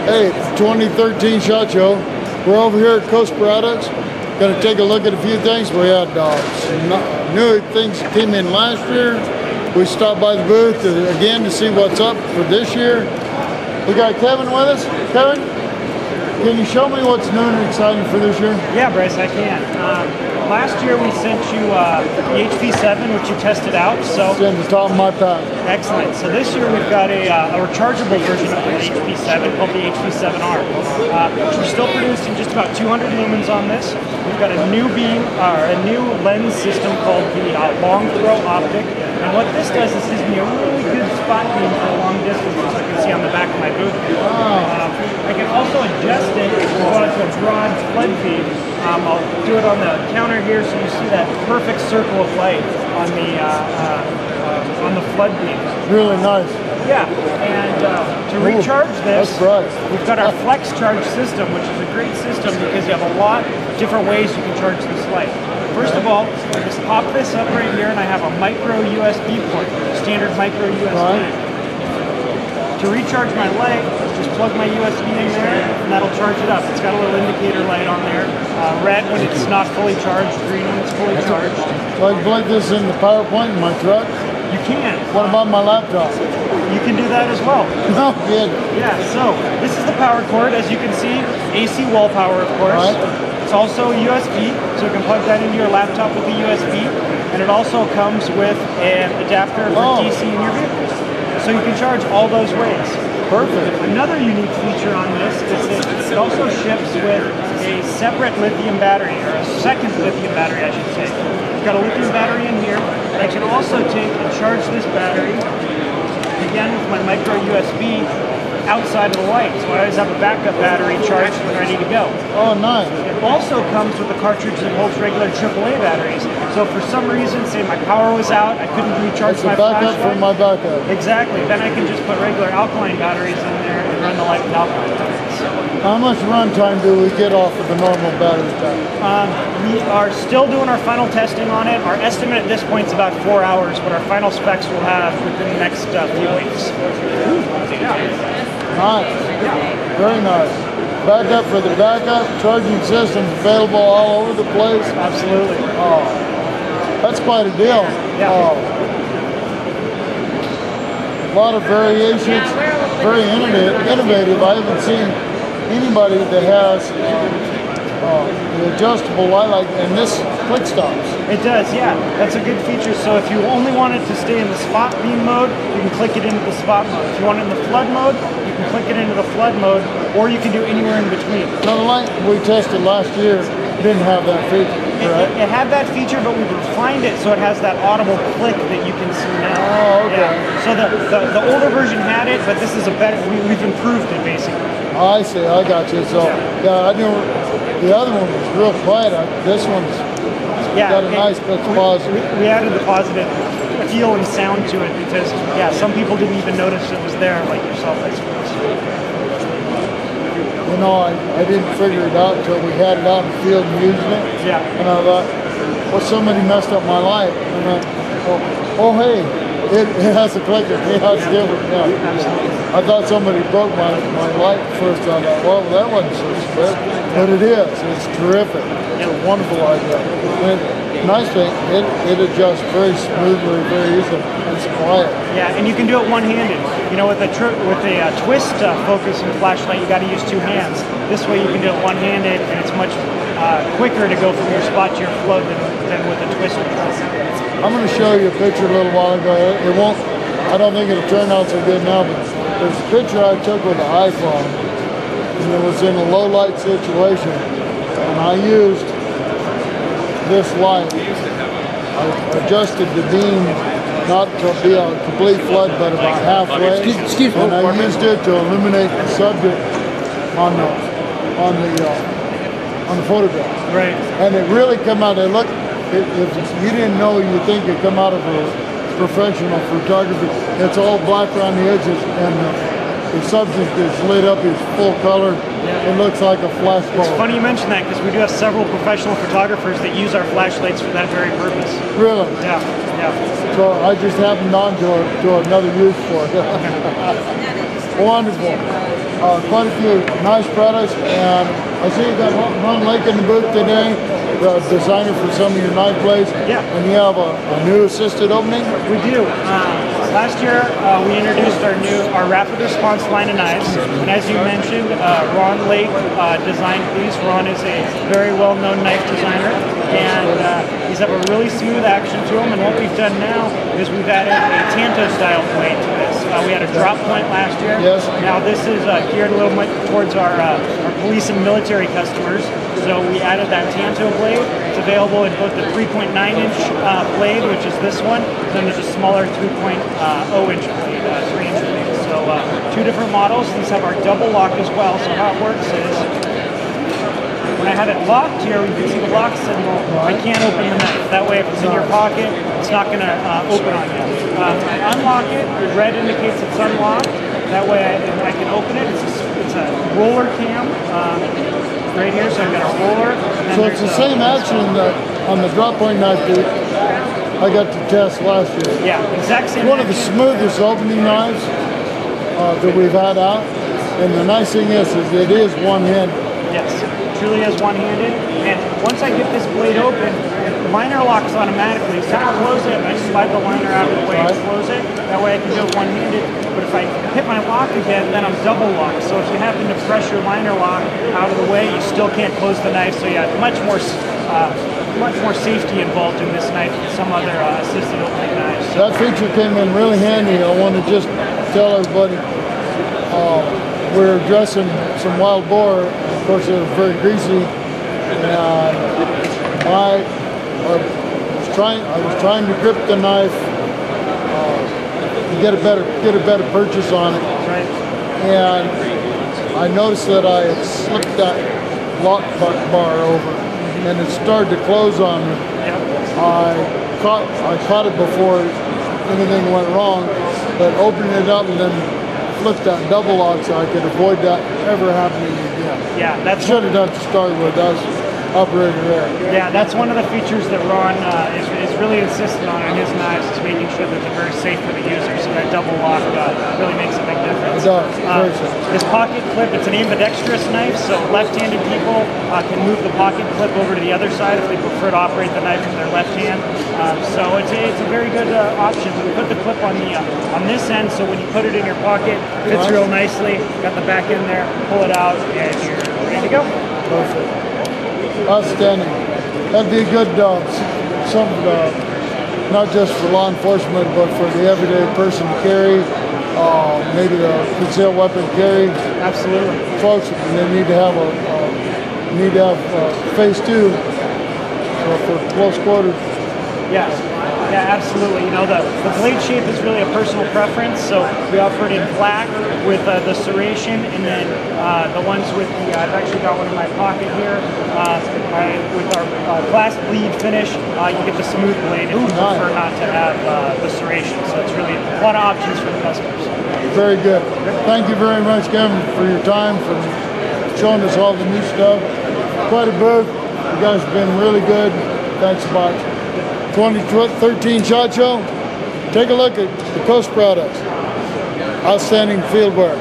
Hey, 2013 SHOT Show. We're over here at Coast Products. Going to take a look at a few things. We had some new things that came in last year. We stopped by the booth again to see what's up for this year. We got Kevin with us. Kevin, can you show me what's new and exciting for this year? Yeah, Bryce, I can. Last year we sent you the HP7, which you tested out. So it's in the top of my pack. Excellent. So this year we've got a rechargeable version of the HP7 called the HP7R. We're still producing just about 200 lumens on this. We've got a new beam, a new lens system called the long throw optic. And what this does is gives me a really good spot beam for a long distance, as you can see on the back of my booth. I can also adjust it if you want it to a broad flood beam. I'll do it on the counter here, so you see that perfect circle of light on the flood beam. Really nice. Yeah, and to recharge this, Bryce. We've got our flex charge system, which is a great system because you have a lot of different ways you can charge this light. First of all, I just pop this up right here, and I have a micro USB port, standard micro USB. Right. To recharge my light, just plug my USB in there, and that'll charge it up. It's got a little indicator light on there. Red when it's not fully charged, green when it's fully charged. So I can plug this in the PowerPoint in my truck? You can. What about my laptop? You can do that as well. No, good. Yeah, so this is the power cord. As you can see, AC wall power, of course. Right. It's also USB, so you can plug that into your laptop with the USB. And it also comes with an adapter for DC in your vehicle. So you can charge all those ways. Perfect. Another unique feature on this is that it also ships with a separate lithium battery, or a second lithium battery, I should say. It's got a lithium battery in here. I can also take and charge this battery, again with my micro USB, outside of the light. So I always have a backup battery charged and ready to go. Oh, nice. It also comes with a cartridge that holds regular AAA batteries. So if for some reason, say my power was out, I couldn't recharge my flashlight. Backup for my backup. Exactly. Then I can just put regular alkaline batteries in there and run the light with alkaline batteries. How much run time do we get off of the normal battery pack? We are still doing our final testing on it. Our estimate at this point is about 4 hours, but our final specs we'll have within the next few weeks. Nice. Very nice. Backup for the backup. Charging systems available all over the place. Absolutely. Oh, that's quite a deal. Yeah. Oh. A lot of variations. Very innovative. I haven't seen anybody that has the adjustable light, and this quick stops. It does, yeah. That's a good feature. So if you only want it to stay in the spot beam mode, you can click it into the spot mode. If you want it in the flood mode, you can click it into the flood mode, or you can do anywhere in between. So the light we tested last year didn't have that feature, right? It had that feature, but we've refined it so it has that audible click that you can see now. Oh, okay. Yeah. So the older version had it, but this is a better, we've improved it basically. I see, I got you. So, yeah, I knew the other one was real quiet. This one's got a nice positive. We added the positive feel and sound to it because, yeah, some people didn't even notice it was there, like yourself, I suppose. You know, I didn't figure it out until we had it out in the field and using it. Yeah. And I thought, well, somebody messed up my light. And I thought, oh, hey, it has a clicker. Yeah, it's different. Yeah. I thought somebody broke my light first. I thought, well, that wasn't so bad. But it is. It's terrific. It's a wonderful idea. And nice thing, it adjusts very smoothly, very easily. It's quiet. Yeah, and you can do it one-handed. You know, with a twist focus and flashlight, you got to use two hands. This way, you can do it one-handed, and it's much quicker to go from your spot to your float than with a twist. I'm going to show you a picture a little while ago. It won't. I don't think it'll turn out so good now, but there's a picture I took with an iPhone, and it was in a low light situation, and I used this light. I adjusted the beam not to be a complete flood, but about halfway. Excuse me. And I used it to illuminate the subject on the photograph. Right. And it really come out. It looked. If you didn't know, you think it come out of a professional photography. It's all black around the edges, and the subject is lit up. It's full color. Yeah. It looks like a flashbulb. It's funny you mention that because we do have several professional photographers that use our flashlights for that very purpose. Really? Yeah. Yeah. So I just happened on to another use for it. Wonderful. quite a few nice products, and I see you got Ron Lake in the booth today, the designer for some of your knife blades. Yeah. And you have a new assisted opening? We do. Last year, we introduced our rapid response line of knives, and as you mentioned, Ron Lake designed these. Ron is a very well-known knife designer, and these have a really smooth action to them. And what we've done now is we've added a Tanto-style blade to this. We had a drop point last year. Yes. Now this is geared a little bit towards our police and military customers. So we added that Tanto blade. It's available in both the 3.9-inch blade, which is this one, then there's a smaller 3.0-inch blade, 3-inch blade. So two different models. These have our double lock as well. So how it works is, when I have it locked here, you can see the lock symbol. I can't open the knife. That way, if it's in your pocket, it's not going to open on you. I unlock it. Red indicates it's unlocked. That way, I can open it. It's a roller cam. Right here, so I've got a roller. So it's the same action on the drop point knife that I got to test last year. Yeah, exact same. One of the smoothest opening knives that we've had out, and the nice thing is it is one-handed. Yes, truly is one-handed. And once I get this blade open, the liner locks automatically. So I close it, I slide the liner out of the way and close it. That way I can do it one-handed. But if I hit my lock again, then I'm double locked. So if you happen to press your liner lock out of the way, you still can't close the knife. So you have much more safety involved in this knife than some other assisted opening knives. That feature came in really handy. I want to just tell everybody we're dressing some wild boar. Of course, it was very greasy, and I was trying to grip the knife to get a better purchase on it. Right. And I noticed that I had slipped that lock bar over, and it started to close on me. Yep. I caught it before anything went wrong, but opening it up and then flipped that double lock so I could avoid that ever happening again. Yeah, that's should have done to start with. That was operator there. Yeah, that's one of the features that Ron is really insistent on in his knives, is making sure that they're very safe for the user. So that double lock really makes a big difference. It does. Very safe. This pocket clip, it's an ambidextrous knife, so left-handed people can move the pocket clip over to the other side if they prefer to operate the knife with their left hand. So it's a very good option. We put the clip on this end, so when you put it in your pocket, it fits real nicely. Got the back in there, pull it out, and you're ready to go. Perfect. Outstanding. That'd be a good not just for law enforcement, but for the everyday person to carry, maybe the concealed weapon carry. Absolutely. Folks, they need to have phase 2 for close quarters. Yeah. Yeah, absolutely. You know, the blade shape is really a personal preference, so we offer it in black with the serration, and then the ones with the, I've actually got one in my pocket here, with our glass bleed finish, you get the smooth blade if you prefer not to have the serration, so it's really a lot of options for the customers. Very good. Thank you very much, Kevin, for your time, for showing us all the new stuff. Quite a booth. You guys have been really good. Thanks much. 2013 SHOT Show. Take a look at the Coast products. Outstanding field work.